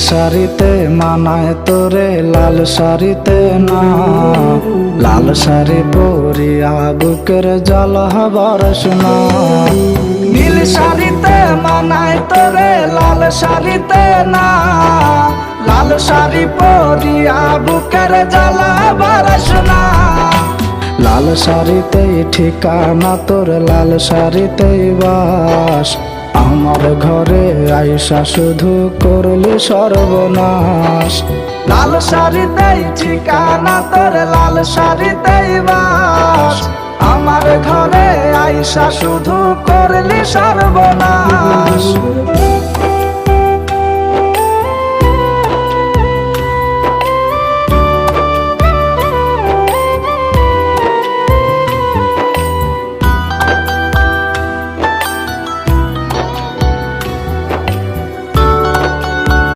শাড়িতে মানায় তোরে লাল শাড়িতে না, লাল শাড়ি পরিয়া বুকের জল বরসনা। নীল শাড়িতে মানায় তোরে লাল শাড়িতে না, লাল শাড়ি পরিয়া বুকের জল বরসনা। লাল শাড়িতেই ঠিকানা তোর, লাল শাড়িতেই বাস, আমার ঘরে আইসা শুধু করলি সর্বনাশ। লাল শাড়িতেই ঠিকানা তোর, লাল শাড়িতেই বাস, আমার ঘরে আইসা শুধু করলি সর্বনাশ।